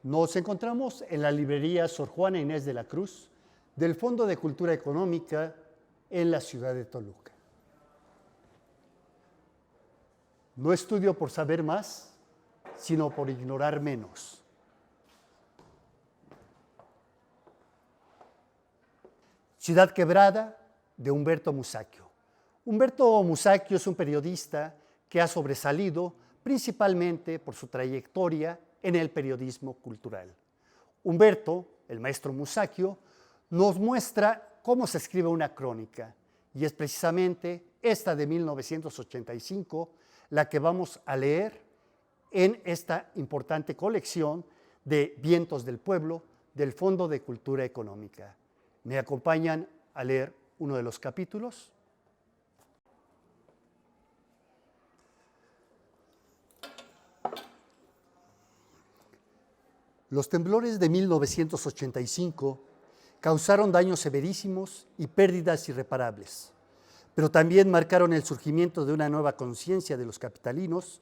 Nos encontramos en la librería Sor Juana Inés de la Cruz del Fondo de Cultura Económica en la ciudad de Toluca. No estudio por saber más, sino por ignorar menos. Ciudad Quebrada, de Humberto Musacchio. Humberto Musacchio es un periodista que ha sobresalido principalmente por su trayectoria en el periodismo cultural. Humberto, el maestro Musacchio, nos muestra cómo se escribe una crónica, y es precisamente esta de 1985 la que vamos a leer en esta importante colección de Vientos del Pueblo del Fondo de Cultura Económica. ¿Me acompañan a leer uno de los capítulos? Los temblores de 1985 causaron daños severísimos y pérdidas irreparables, pero también marcaron el surgimiento de una nueva conciencia de los capitalinos,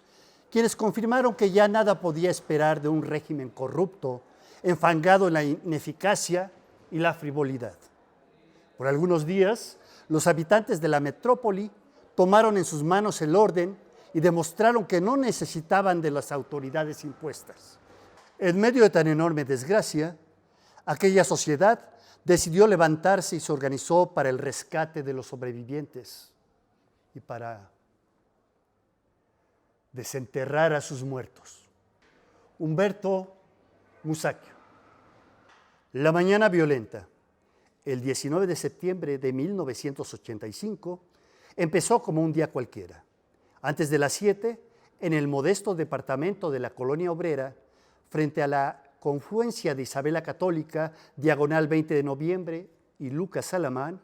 quienes confirmaron que ya nada podía esperar de un régimen corrupto, enfangado en la ineficacia y la frivolidad. Por algunos días, los habitantes de la metrópoli tomaron en sus manos el orden y demostraron que no necesitaban de las autoridades impuestas. En medio de tan enorme desgracia, aquella sociedad decidió levantarse y se organizó para el rescate de los sobrevivientes y para desenterrar a sus muertos. Humberto Musacchio. La mañana violenta, el 19 de septiembre de 1985, empezó como un día cualquiera. Antes de las 7, en el modesto departamento de la Colonia Obrera, frente a la confluencia de Isabel la Católica, diagonal 20 de noviembre y Lucas Alamán,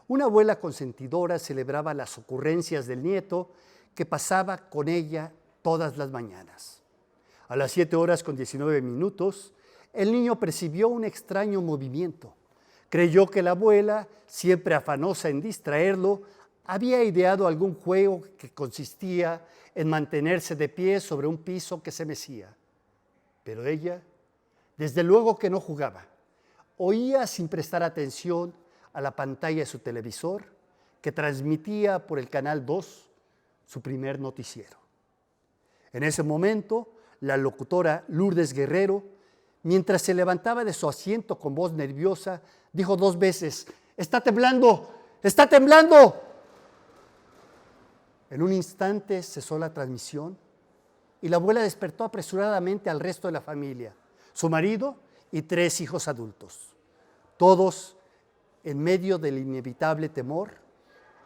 una abuela consentidora celebraba las ocurrencias del nieto que pasaba con ella todas las mañanas. A las 7:19, el niño percibió un extraño movimiento. Creyó que la abuela, siempre afanosa en distraerlo, había ideado algún juego que consistía en mantenerse de pie sobre un piso que se mecía. Pero ella, desde luego que no jugaba. Oía sin prestar atención a la pantalla de su televisor, que transmitía por el Canal 2 su primer noticiero. En ese momento, la locutora Lourdes Guerrero, mientras se levantaba de su asiento con voz nerviosa, dijo 2 veces: ¡Está temblando! ¡Está temblando! En un instante cesó la transmisión y la abuela despertó apresuradamente al resto de la familia, su marido y 3 hijos adultos, todos en medio del inevitable temor,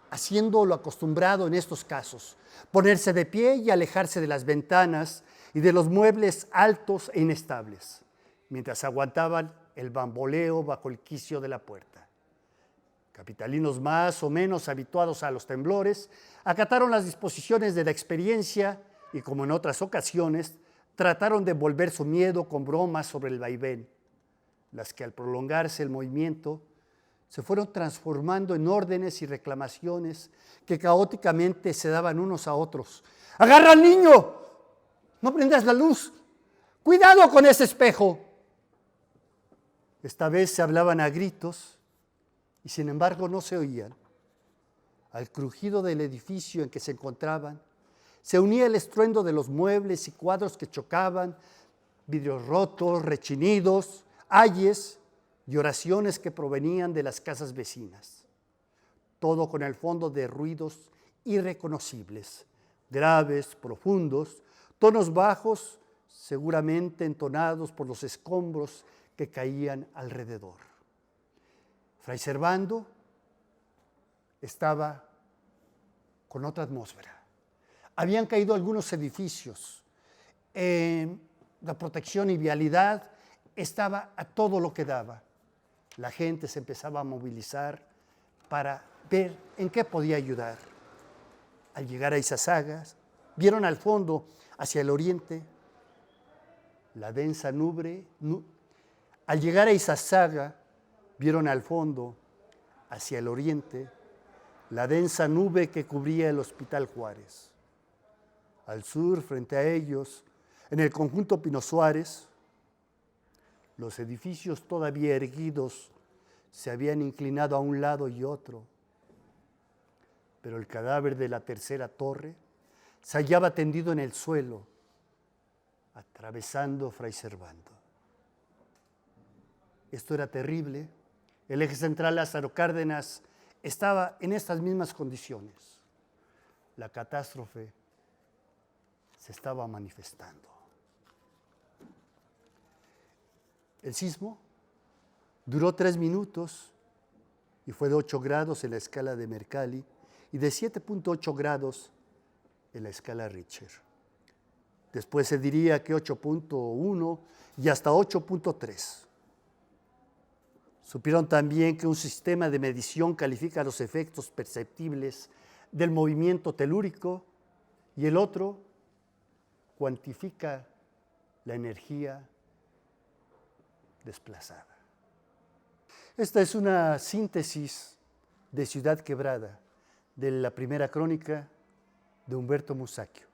haciendo lo acostumbrado en estos casos: ponerse de pie y alejarse de las ventanas y de los muebles altos e inestables, mientras aguantaban el bamboleo bajo el quicio de la puerta. Capitalinos más o menos habituados a los temblores acataron las disposiciones de la experiencia y, como en otras ocasiones, trataron de volver su miedo con bromas sobre el vaivén, las que al prolongarse el movimiento se fueron transformando en órdenes y reclamaciones que caóticamente se daban unos a otros. ¡Agarra al niño! ¡No prendas la luz! ¡Cuidado con ese espejo! Esta vez se hablaban a gritos y sin embargo no se oían. Al crujido del edificio en que se encontraban se unía el estruendo de los muebles y cuadros que chocaban, vidrios rotos, rechinidos, ayes y oraciones que provenían de las casas vecinas. Todo con el fondo de ruidos irreconocibles, graves, profundos, tonos bajos, seguramente entonados por los escombros que caían alrededor. Fray Servando estaba con otra atmósfera. Habían caído algunos edificios. La protección y vialidad estaba a todo lo que daba. La gente se empezaba a movilizar para ver en qué podía ayudar. Al llegar a Izazaga, vieron al fondo, hacia el oriente, la densa nube. Al llegar a Izazaga, vieron al fondo, hacia el oriente, la densa nube que cubría el Hospital Juárez. Al sur, frente a ellos, en el conjunto Pino Suárez, Los edificios todavía erguidos se habían inclinado a un lado y otro, pero el cadáver de la tercera torre se hallaba tendido en el suelo, atravesando Fray Servando. Esto era terrible. El eje central Lázaro Cárdenas estaba en estas mismas condiciones. La catástrofe se estaba manifestando. El sismo duró 3 minutos y fue de 8 grados en la escala de Mercalli y de 7.8 grados en la escala Richter. Después se diría que 8.1 y hasta 8.3. Supieron también que un sistema de medición califica los efectos perceptibles del movimiento telúrico y el otro cuantifica la energía desplazada. Esta es una síntesis de Ciudad Quebrada, de la primera crónica de Humberto Musacchio.